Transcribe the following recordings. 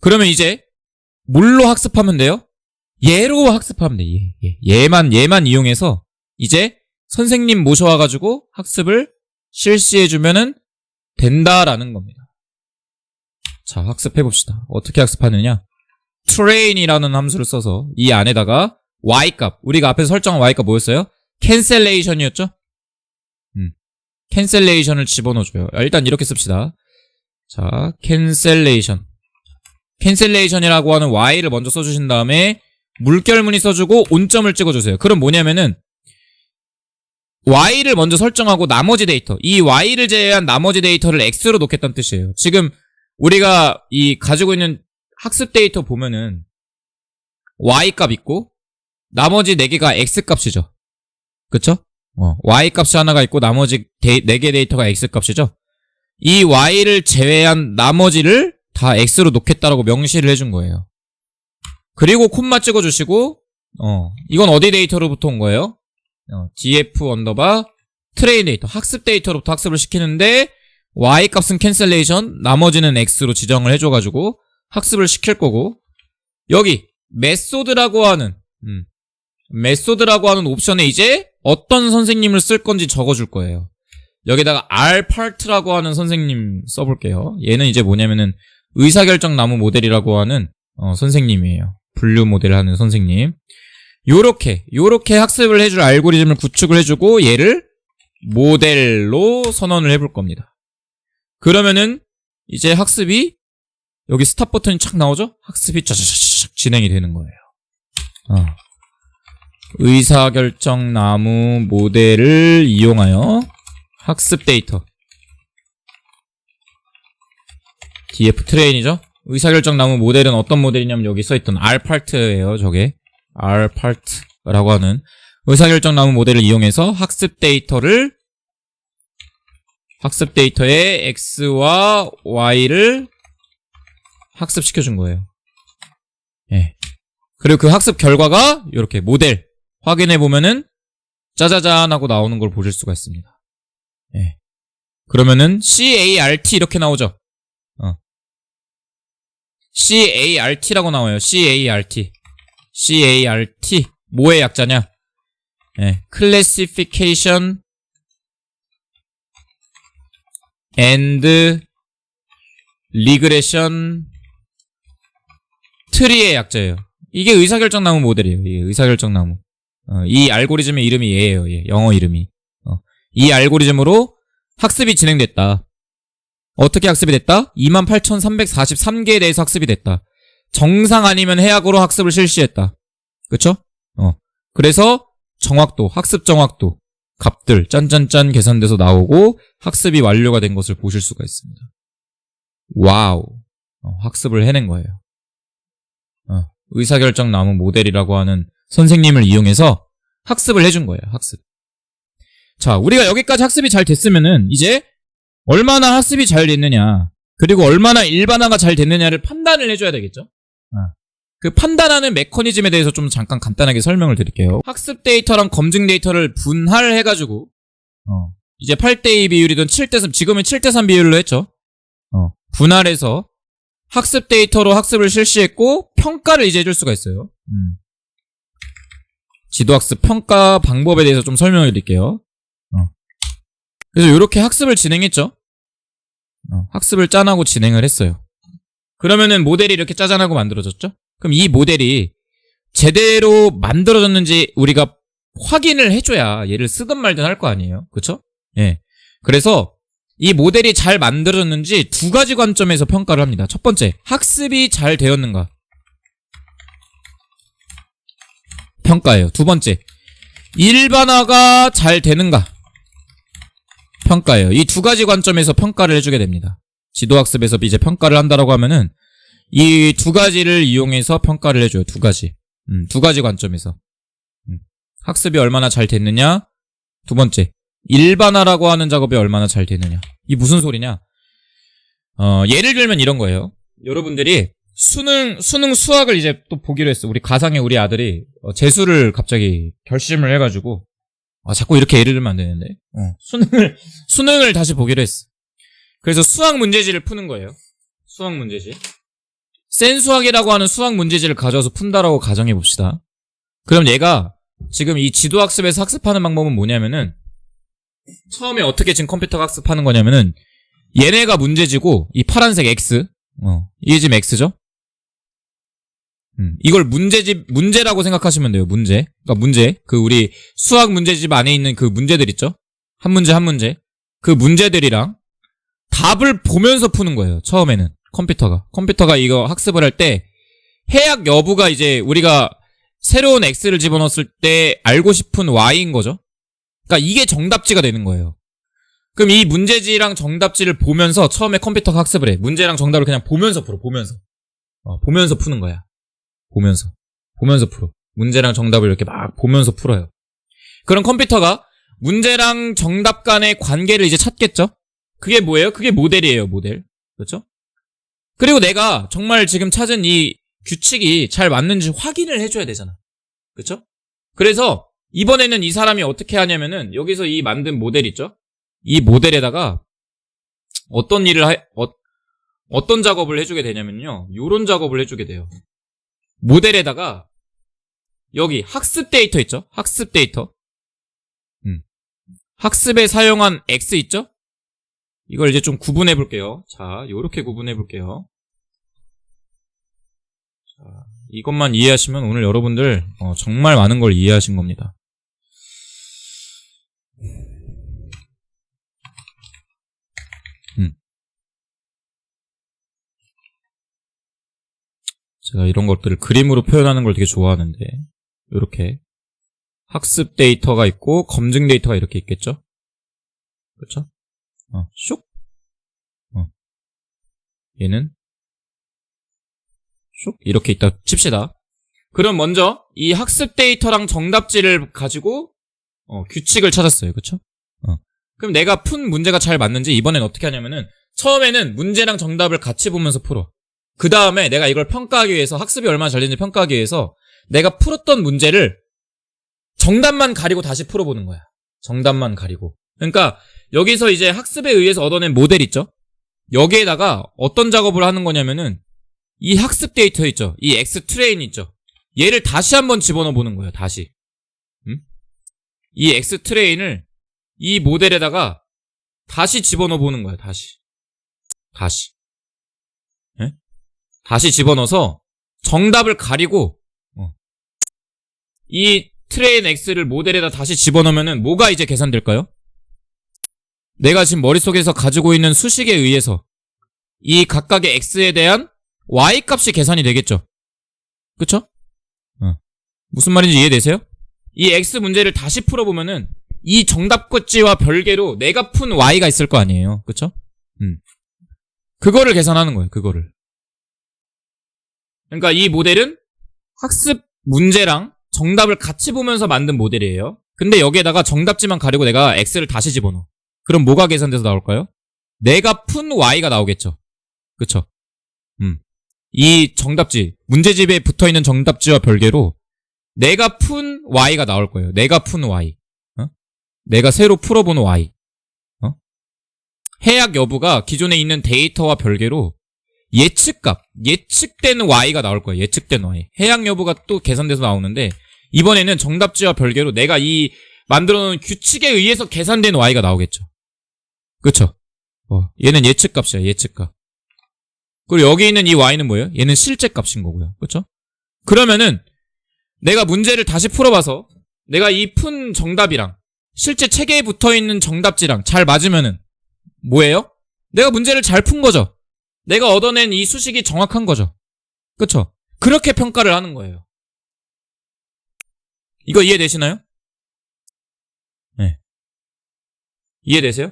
그러면 이제 뭘로 학습하면 돼요? 얘로 학습하면 돼. 얘만 이용해서 이제 선생님 모셔와가지고 학습을 실시해주면은 된다라는 겁니다. 자, 학습해봅시다. 어떻게 학습하느냐? train이라는 함수를 써서 이 안에다가 y값, 우리가 앞에서 설정한 y값 뭐였어요? cancellation이었죠? cancellation을 집어넣어줘요. 일단 이렇게 씁시다. 자, cancellation이라고 하는 y를 먼저 써주신 다음에 물결무늬 써주고 온점을 찍어주세요. 그럼 뭐냐면은 y를 먼저 설정하고 나머지 데이터, 이 y를 제외한 나머지 데이터를 x로 놓겠다는 뜻이에요. 지금 우리가 이 가지고 있는 학습 데이터 보면은 y값 있고 나머지 4개가 x값이죠. 그쵸? y값이 하나가 있고 나머지 4개 데이터가 x값이죠. 이 y를 제외한 나머지를 다 x로 놓겠다라고 명시를 해준 거예요. 그리고 콤마 찍어주시고 이건 어디 데이터로부터 온 거예요? df 언더바 트레인 데이터, 학습 데이터로부터 학습을 시키는데 y값은 cancellation, 나머지는 x로 지정을 해줘가지고 학습을 시킬 거고, 여기 메소드라고 하는 옵션에 이제 어떤 선생님을 쓸 건지 적어줄 거예요. 여기다가 rpart라고 하는 선생님 써볼게요. 얘는 이제 뭐냐면은 의사결정 나무 모델이라고 하는 선생님이에요. 분류 모델을 하는 선생님. 요렇게 학습을 해줄 알고리즘을 구축을 해주고 얘를 모델로 선언을 해볼 겁니다. 그러면은 이제 학습이 여기 스탑 버튼이 착 나오죠? 학습이 쫙쫙쫙 진행이 되는 거예요. 의사결정 나무 모델을 이용하여 학습 데이터 df 트레인이죠? 의사결정 나무 모델은 어떤 모델이냐면 여기 써있던 rpart예요. 저게 rpart라고 하는 의사결정 나무 모델을 이용해서 학습 데이터에 x와 y를 학습시켜준 거예요. 예. 그리고 그 학습 결과가 이렇게 모델 확인해보면은 짜자잔 하고 나오는 걸 보실 수가 있습니다. 예. 그러면은 CART 이렇게 나오죠? CART라고 나와요. CART. 뭐의 약자냐? 예. Classification and Regression Tree의 약자예요. 이게 의사결정나무 모델이에요. 이게 의사결정나무. 이 알고리즘의 이름이 얘예요. 얘. 영어 이름이. 이 알고리즘으로 학습이 진행됐다. 어떻게 학습이 됐다? 28,343개에 대해서 학습이 됐다. 정상 아니면 해악으로 학습을 실시했다. 그쵸? 그래서 정확도, 학습 정확도, 값들 짠짠짠 계산돼서 나오고 학습이 완료가 된 것을 보실 수가 있습니다. 와우. 학습을 해낸 거예요. 의사결정 나무 모델이라고 하는 선생님을 이용해서 학습을 해준 거예요. 학습. 자, 우리가 여기까지 학습이 잘 됐으면은 이제 얼마나 학습이 잘 됐느냐, 그리고 얼마나 일반화가 잘 됐느냐를 판단을 해줘야 되겠죠? 그 판단하는 메커니즘에 대해서 좀 잠깐 간단하게 설명을 드릴게요. 학습 데이터랑 검증 데이터를 분할해가지고 이제 8대2 비율이든 7대3, 지금은 7대3 비율로 했죠. 분할해서 학습 데이터로 학습을 실시했고 평가를 이제 해줄 수가 있어요. 지도학습 평가 방법에 대해서 좀 설명해 드릴게요. 그래서 이렇게 학습을 진행했죠. 학습을 짠하고 진행을 했어요. 그러면은 모델이 이렇게 짜잔하고 만들어졌죠? 그럼 이 모델이 제대로 만들어졌는지 우리가 확인을 해줘야 얘를 쓰든 말든 할 거 아니에요. 그쵸? 예. 그래서 이 모델이 잘 만들어졌는지 두 가지 관점에서 평가를 합니다. 첫 번째, 학습이 잘 되었는가 평가예요. 두 번째, 일반화가 잘 되는가 평가예요. 이 두 가지 관점에서 평가를 해주게 됩니다. 지도학습에서 이제 평가를 한다라고 하면은 이 두 가지를 이용해서 평가를 해줘요. 두 가지. 두 가지 관점에서. 학습이 얼마나 잘 됐느냐. 두 번째, 일반화라고 하는 작업이 얼마나 잘 되느냐. 이 무슨 소리냐. 예를 들면 이런 거예요. 여러분들이 수학을 이제 또 보기로 했어. 우리 가상의 우리 아들이 재수를 갑자기 결심을 해가지고 자꾸 이렇게 예를 들면 안 되는데 수능을 다시 보기로 했어. 그래서 수학 문제지를 푸는 거예요. 수학 문제지. 센 수학이라고 하는 수학 문제지를 가져와서 푼다라고 가정해 봅시다. 그럼 얘가 지금 이 지도학습에서 학습하는 방법은 뭐냐면은 처음에 어떻게 지금 컴퓨터가 학습하는 거냐면은 얘네가 문제지고 이 파란색 X 이게 지금 X죠? 이걸 문제라고 생각하시면 돼요. 문제. 그러니까 문제. 그 우리 수학 문제집 안에 있는 그 문제들 있죠? 한 문제 한 문제. 그 문제들이랑 답을 보면서 푸는 거예요. 처음에는 컴퓨터가 이거 학습을 할 때 해약 여부가 이제 우리가 새로운 X를 집어넣었을 때 알고 싶은 Y인 거죠. 그러니까 이게 정답지가 되는 거예요. 그럼 이 문제지랑 정답지를 보면서 처음에 컴퓨터가 학습을 해. 문제랑 정답을 그냥 보면서 풀어. 보면서 푸는 거야. 보면서 풀어. 문제랑 정답을 이렇게 막 보면서 풀어요. 그럼 컴퓨터가 문제랑 정답 간의 관계를 이제 찾겠죠? 그게 뭐예요? 그게 모델이에요, 모델. 그렇죠? 그리고 내가 정말 지금 찾은 이 규칙이 잘 맞는지 확인을 해줘야 되잖아. 그렇죠? 그래서 이번에는 이 사람이 어떻게 하냐면은 여기서 이 만든 모델 있죠? 이 모델에다가 어떤 작업을 해주게 되냐면요. 요런 작업을 해주게 돼요. 모델에다가 여기 학습 데이터 있죠? 학습 데이터. 학습에 사용한 X 있죠? 이걸 이제 좀 구분해 볼게요. 자, 요렇게 구분해 볼게요. 자, 이것만 이해하시면 오늘 여러분들 정말 많은 걸 이해하신 겁니다. 제가 이런 것들을 그림으로 표현하는 걸 되게 좋아하는데 이렇게 학습 데이터가 있고 검증 데이터가 이렇게 있겠죠? 그렇죠? 슉. 얘는 슉 이렇게 있다 칩시다. 그럼 먼저 이 학습 데이터랑 정답지를 가지고 규칙을 찾았어요. 그렇죠? 그럼 내가 푼 문제가 잘 맞는지 이번엔 어떻게 하냐면은 처음에는 문제랑 정답을 같이 보면서 풀어. 그 다음에 내가 이걸 평가하기 위해서 학습이 얼마나 잘 됐는지 평가하기 위해서 내가 풀었던 문제를 정답만 가리고 다시 풀어보는 거야. 정답만 가리고. 그러니까 여기서 이제 학습에 의해서 얻어낸 모델 있죠? 여기에다가 어떤 작업을 하는 거냐면은 이 학습 데이터 있죠? 이 X 트레인 있죠? 얘를 다시 한번 집어넣어 보는 거예요. 다시. 이 X 트레인을 이 모델에다가 다시 집어넣어 보는 거예요. 다시. 네? 다시 집어넣어서 정답을 가리고 이 트레인 X를 모델에다 다시 집어넣으면은 뭐가 이제 계산될까요? 내가 지금 머릿속에서 가지고 있는 수식에 의해서 이 각각의 X에 대한 Y 값이 계산이 되겠죠? 그쵸? 무슨 말인지 이해되세요? 이 X 문제를 다시 풀어보면은 이 정답지와 별개로 내가 푼 Y가 있을 거 아니에요. 그쵸? 그거를 계산하는 거예요. 그거를. 그러니까 이 모델은 학습 문제랑 정답을 같이 보면서 만든 모델이에요. 근데 여기에다가 정답지만 가리고 내가 X를 다시 집어넣어. 그럼 뭐가 계산돼서 나올까요? 내가 푼 Y가 나오겠죠. 그쵸? 이 정답지, 문제집에 붙어있는 정답지와 별개로 내가 푼 Y가 나올 거예요. 내가 푼 Y. 내가 새로 풀어본 Y. 해약 여부가 기존에 있는 데이터와 별개로 예측값, 예측된 Y가 나올 거예요. 예측된 Y. 해약 여부가 또 계산돼서 나오는데 이번에는 정답지와 별개로 내가 이 만들어놓은 규칙에 의해서 계산된 Y가 나오겠죠. 그쵸? 얘는 예측값이야. 예측값. 그리고 여기 있는 이 Y는 뭐예요? 얘는 실제값인 거고요. 그쵸? 그러면은 내가 문제를 다시 풀어봐서 내가 이 푼 정답이랑 실제 체계에 붙어있는 정답지랑 잘 맞으면은 뭐예요? 내가 문제를 잘 푼 거죠. 내가 얻어낸 이 수식이 정확한 거죠. 그쵸? 그렇게 평가를 하는 거예요. 이거 이해되시나요? 네. 이해되세요?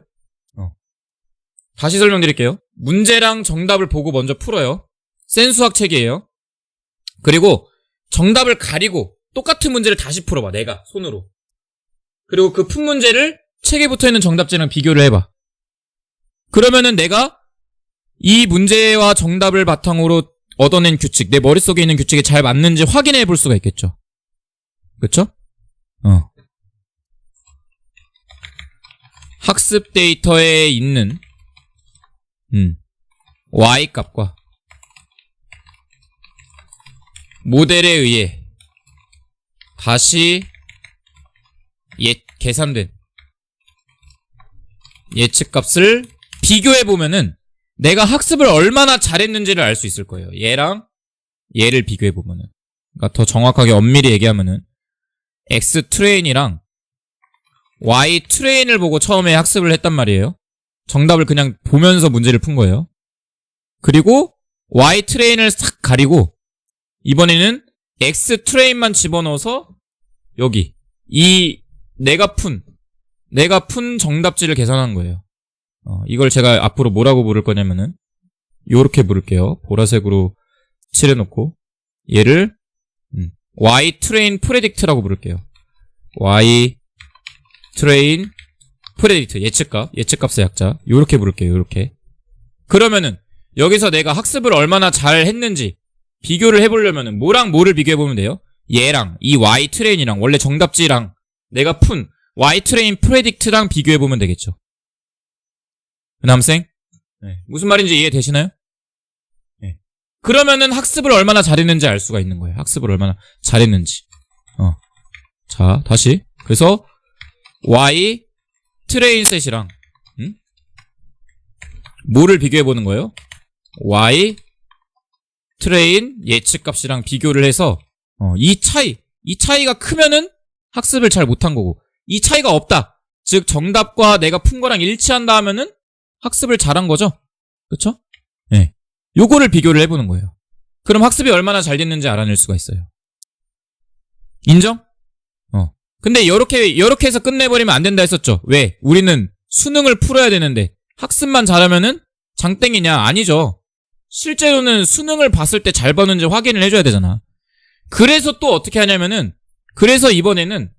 다시 설명드릴게요. 문제랑 정답을 보고 먼저 풀어요. 센 수학 책이에요. 그리고 정답을 가리고 똑같은 문제를 다시 풀어봐. 내가 손으로. 그리고 그 푼 문제를 책에 붙어있는 정답지랑 비교를 해봐. 그러면은 내가 이 문제와 정답을 바탕으로 얻어낸 규칙, 내 머릿속에 있는 규칙이 잘 맞는지 확인해 볼 수가 있겠죠. 그쵸? 학습 데이터에 있는 Y값과 모델에 의해 다시 계산된 예측값을 비교해보면은 내가 학습을 얼마나 잘했는지를 알 수 있을 거예요. 얘랑 얘를 비교해보면은. 그러니까 더 정확하게 엄밀히 얘기하면은 X 트레인이랑 Y 트레인을 보고 처음에 학습을 했단 말이에요. 정답을 그냥 보면서 문제를 푼 거예요. 그리고 Y 트레인을 싹 가리고 이번에는 X 트레인만 집어넣어서 여기 이 내가 푼 정답지를 계산한 거예요. 이걸 제가 앞으로 뭐라고 부를 거냐면은 요렇게 부를게요. 보라색으로 칠해놓고 얘를 Y 트레인 프레딕트라고 부를게요. Y 트레인 프레딕트 예측값의 약자 요렇게 부를게요. 요렇게. 그러면은 여기서 내가 학습을 얼마나 잘 했는지 비교를 해보려면은 뭐랑 뭐를 비교해보면 돼요? 얘랑 이 Y 트레인이랑 원래 정답지랑 내가 푼 Y 트레인 프레딕트랑 비교해보면 되겠죠. 남생? 네. 무슨 말인지 이해되시나요? 네. 그러면은 학습을 얼마나 잘했는지 알 수가 있는 거예요. 학습을 얼마나 잘했는지. 자, 다시. 그래서 Y 트레인 셋이랑 뭐를 비교해보는 거예요? Y 트레인 예측값이랑 비교를 해서 이 차이가 크면은 학습을 잘 못한 거고 이 차이가 없다. 즉 정답과 내가 푼 거랑 일치한다 하면은 학습을 잘한 거죠. 그쵸? 네. 요거를 비교를 해보는 거예요. 그럼 학습이 얼마나 잘 됐는지 알아낼 수가 있어요. 인정? 근데 요렇게 해서 끝내버리면 안 된다 했었죠. 왜? 우리는 수능을 풀어야 되는데 학습만 잘하면은 장땡이냐? 아니죠. 실제로는 수능을 봤을 때 잘 봤는지 확인을 해줘야 되잖아. 그래서 또 어떻게 하냐면은 그래서 이번에는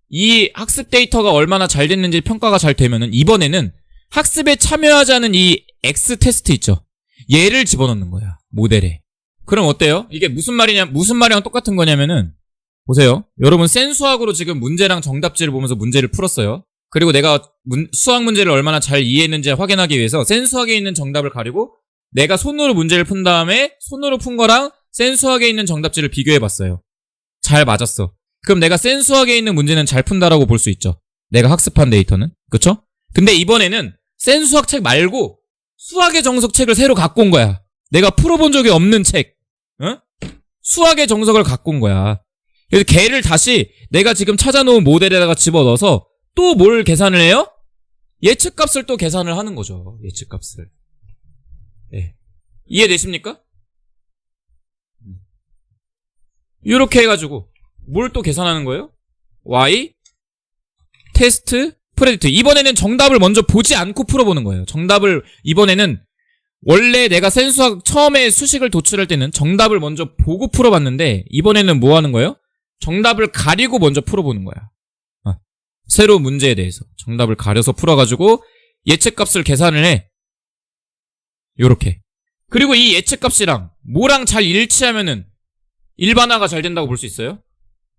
이 학습 데이터가 얼마나 잘 됐는지 평가가 잘 되면은 이번에는 학습에 참여하지 않은 이 X 테스트 있죠. 얘를 집어넣는 거야. 모델에. 그럼 어때요? 이게 무슨 말이랑 똑같은 거냐면은 보세요. 여러분 센수학으로 지금 문제랑 정답지를 보면서 문제를 풀었어요. 그리고 내가 수학 문제를 얼마나 잘 이해했는지 확인하기 위해서 센수학에 있는 정답을 가리고 내가 손으로 문제를 푼 다음에 손으로 푼 거랑 센수학에 있는 정답지를 비교해봤어요. 잘 맞았어. 그럼 내가 센수학에 있는 문제는 잘 푼다라고 볼 수 있죠. 내가 학습한 데이터는. 그쵸? 근데 이번에는 센수학 책 말고 수학의 정석 책을 새로 갖고 온 거야. 내가 풀어본 적이 없는 책. 수학의 정석을 갖고 온 거야. 그래서 걔를 다시 내가 지금 찾아놓은 모델에다가 집어넣어서 또 뭘 계산을 해요? 예측값을 또 계산을 하는 거죠. 예측값을. 네. 이해되십니까? 이렇게 해가지고 뭘 또 계산하는 거예요? Y 테스트 프레딕트. 이번에는 정답을 먼저 보지 않고 풀어보는 거예요. 정답을 이번에는 원래 내가 센수학 처음에 수식을 도출할 때는 정답을 먼저 보고 풀어봤는데 이번에는 뭐 하는 거예요? 정답을 가리고 먼저 풀어보는 거야. 새로운 문제에 대해서 정답을 가려서 풀어가지고 예측값을 계산을 해. 요렇게. 그리고 이 예측값이랑 뭐랑 잘 일치하면은 일반화가 잘 된다고 볼 수 있어요?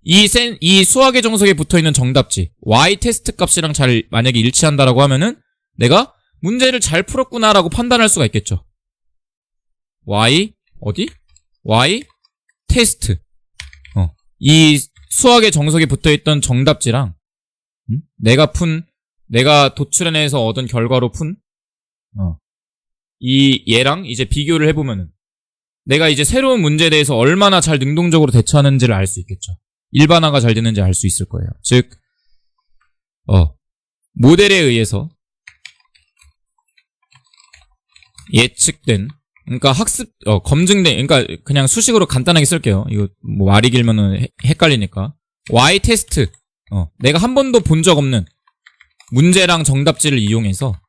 이 수학의 정석에 붙어있는 정답지 Y 테스트 값이랑 잘 만약에 일치한다라고 하면은 내가 문제를 잘 풀었구나라고 판단할 수가 있겠죠. Y 어디? Y 테스트. 이 수학의 정석에 붙어있던 정답지랑 내가 도출해내서 얻은 결과로 푼 얘랑 이제 비교를 해보면은 내가 이제 새로운 문제에 대해서 얼마나 잘 능동적으로 대처하는지를 알 수 있겠죠. 일반화가 잘 되는지 알 수 있을 거예요. 즉, 모델에 의해서 예측된, 그러니까 검증된, 그러니까 그냥 수식으로 간단하게 쓸게요. 이거 뭐 말이 길면은 헷갈리니까. Y 테스트. 내가 한 번도 본 적 없는 문제랑 정답지를 이용해서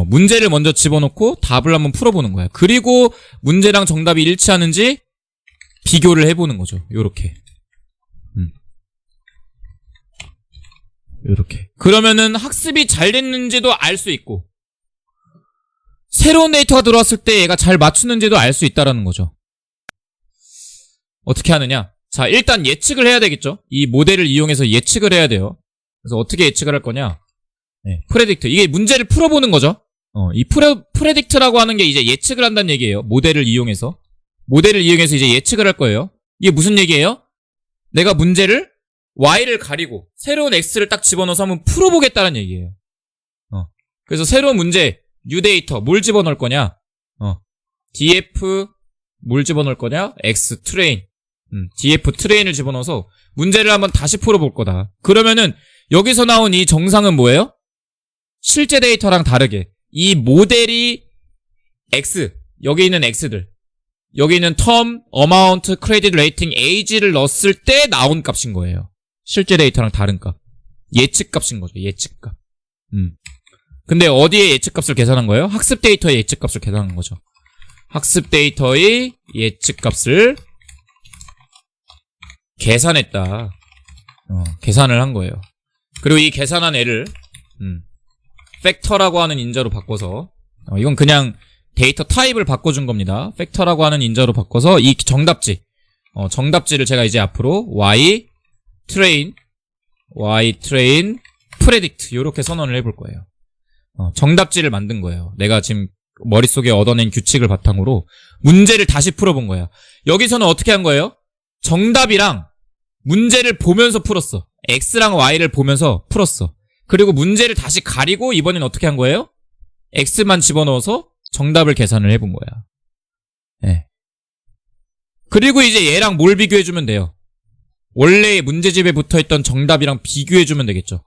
문제를 먼저 집어넣고 답을 한번 풀어보는 거야. 그리고 문제랑 정답이 일치하는지 비교를 해보는 거죠. 요렇게. 요렇게. 그러면은 학습이 잘 됐는지도 알 수 있고 새로운 데이터가 들어왔을 때 얘가 잘 맞추는지도 알 수 있다라는 거죠. 어떻게 하느냐? 자, 일단 예측을 해야 되겠죠? 이 모델을 이용해서 예측을 해야 돼요. 그래서 어떻게 예측을 할 거냐? 네, 프레딕트. 이게 문제를 풀어보는 거죠. 이 프레딕트라고 하는 게 이제 예측을 한다는 얘기예요. 모델을 이용해서 이제 예측을 할 거예요. 이게 무슨 얘기예요? 내가 문제를 y를 가리고 새로운 x를 딱 집어넣어서 한번 풀어보겠다는 얘기예요. 그래서 새로운 문제 new 데이터 뭘 집어넣을 거냐? df 뭘 집어넣을 거냐? x 트레인 df 트레인을 집어넣어서 문제를 한번 다시 풀어볼 거다. 그러면은 여기서 나온 이 정상은 뭐예요? 실제 데이터랑 다르게 이 모델이 x, 여기 있는 x들, 여기 있는 term, amount, credit rating, age를 넣었을 때 나온 값인 거예요. 실제 데이터랑 다른 값. 예측값인 거죠. 예측값. 근데 어디에 예측값을 계산한 거예요? 학습 데이터의 예측값을 계산한 거죠. 학습 데이터의 예측값을 계산했다. 계산을 한 거예요. 그리고 이 계산한 애를 팩터라고 하는 인자로 바꿔서 이건 그냥 데이터 타입을 바꿔준 겁니다. 팩터라고 하는 인자로 바꿔서 이 정답지 정답지를 제가 이제 앞으로 y train predict 요렇게 선언을 해볼 거예요. 정답지를 만든 거예요. 내가 지금 머릿속에 얻어낸 규칙을 바탕으로 문제를 다시 풀어본 거야. 여기서는 어떻게 한 거예요? 정답이랑 문제를 보면서 풀었어. x랑 y를 보면서 풀었어. 그리고 문제를 다시 가리고 이번엔 어떻게 한 거예요? x만 집어넣어서 정답을 계산을 해본 거야. 네. 그리고 이제 얘랑 뭘 비교해주면 돼요? 원래 문제집에 붙어있던 정답이랑 비교해주면 되겠죠.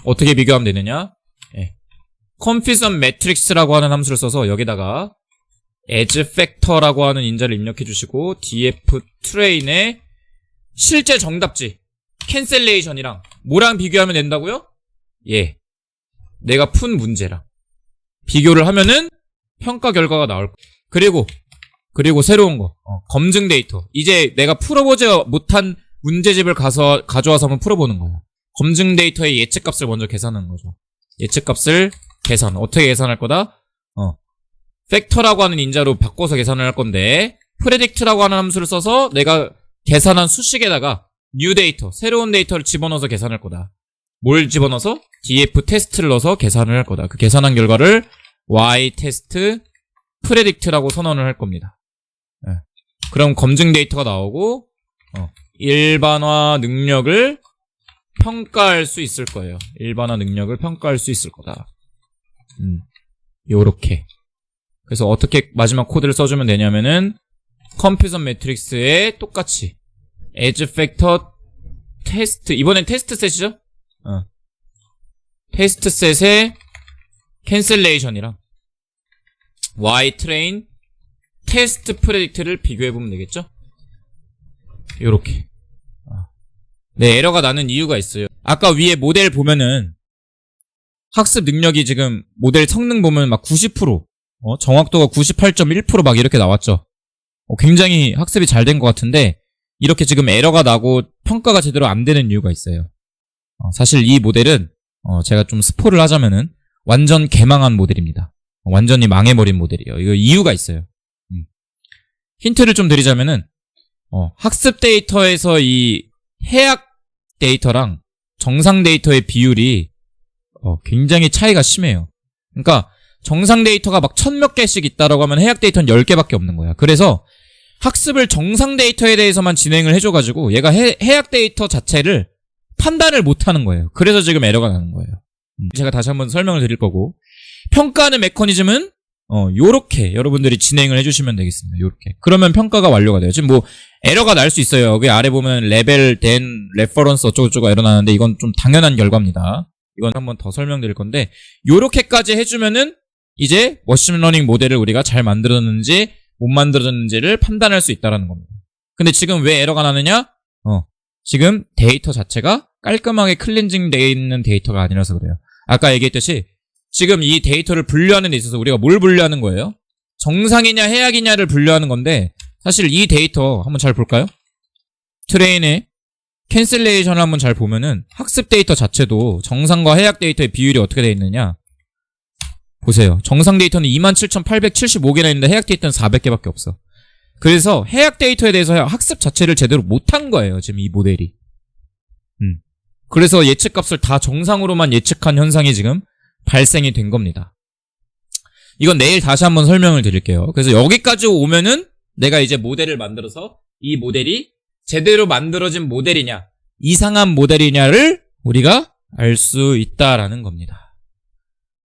어떻게 비교하면 되느냐? 네. Confusion Matrix라고 하는 함수를 써서 여기다가 as factor라고 하는 인자를 입력해 주시고 df train의 실제 정답지 cancellation이랑 뭐랑 비교하면 된다고요? 예, 내가 푼 문제랑 비교를 하면은 평가 결과가 나올 거예요. 그리고 새로운 거 검증 데이터. 이제 내가 풀어보지 못한 문제집을 가져와서 한번 풀어보는 거예요. 검증 데이터의 예측값을 먼저 계산하는 거죠. 예측값을 계산. 어떻게 계산할 거다? 팩터라고 하는 인자로 바꿔서 계산을 할 건데 predict라고 하는 함수를 써서 내가 계산한 수식에다가 new 데이터, 새로운 데이터를 집어넣어서 계산할 거다. 뭘 집어넣어서? df 테스트를 넣어서 계산을 할 거다. 그 계산한 결과를 y 테스트 predict라고 선언을 할 겁니다. 네. 그럼 검증 데이터가 나오고 일반화 능력을 평가할 수 있을 거예요. 일반화 능력을 평가할 수 있을 거다. 요렇게. 그래서 어떻게 마지막 코드를 써주면 되냐면은 Confusion Matrix에 똑같이 as factor 테스트, 이번엔 테스트 셋이죠? 테스트 셋에 cancellation이랑 y train 테스트 predict를 비교해보면 되겠죠? 요렇게. 네, 에러가 나는 이유가 있어요. 아까 위에 모델 보면은 학습 능력이 지금 모델 성능 보면 막 90%, 정확도가 98.1% 막 이렇게 나왔죠. 굉장히 학습이 잘 된 것 같은데 이렇게 지금 에러가 나고 평가가 제대로 안 되는 이유가 있어요. 사실 이 모델은 제가 좀 스포를 하자면은 완전 개망한 모델입니다. 완전히 망해버린 모델이에요. 이거 이유가 있어요. 힌트를 좀 드리자면은 학습 데이터에서 이 해약 데이터랑 정상 데이터의 비율이 굉장히 차이가 심해요. 그러니까 정상 데이터가 막 1000몇 개씩 있다라고 하면 해약 데이터는 10개밖에 없는 거야. 그래서 학습을 정상 데이터에 대해서만 진행을 해줘가지고 얘가 해약 데이터 자체를 판단을 못하는 거예요. 그래서 지금 에러가 나는 거예요. 제가 다시 한번 설명을 드릴 거고 평가하는 메커니즘은 요렇게 여러분들이 진행을 해주시면 되겠습니다. 요렇게. 그러면 평가가 완료가 돼요. 지금 뭐 에러가 날 수 있어요. 여기 아래 보면 레벨, 된, 레퍼런스 어쩌고저쩌고 에러 나는데 이건 좀 당연한 결과입니다. 이건 한번 더 설명드릴 건데 요렇게까지 해주면은 이제 머신러닝 모델을 우리가 잘 만들었는지 못 만들었는지를 판단할 수 있다는 겁니다. 근데 지금 왜 에러가 나느냐? 지금 데이터 자체가 깔끔하게 클렌징 되어 있는 데이터가 아니라서 그래요. 아까 얘기했듯이 지금 이 데이터를 분류하는 데 있어서 우리가 뭘 분류하는 거예요? 정상이냐 해약이냐를 분류하는 건데 사실 이 데이터 한번 잘 볼까요? 트레인의 캔슬레이션을 한번 잘 보면은 학습 데이터 자체도 정상과 해약 데이터의 비율이 어떻게 되어 있느냐 보세요. 정상 데이터는 27,875개나 있는데 해약 데이터는 400개밖에 없어. 그래서 해약 데이터에 대해서 학습 자체를 제대로 못한 거예요. 지금 이 모델이. 그래서 예측값을 다 정상으로만 예측한 현상이 지금 발생이 된 겁니다. 이건 내일 다시 한번 설명을 드릴게요. 그래서 여기까지 오면은 내가 이제 모델을 만들어서 이 모델이 제대로 만들어진 모델이냐, 이상한 모델이냐를 우리가 알 수 있다라는 겁니다.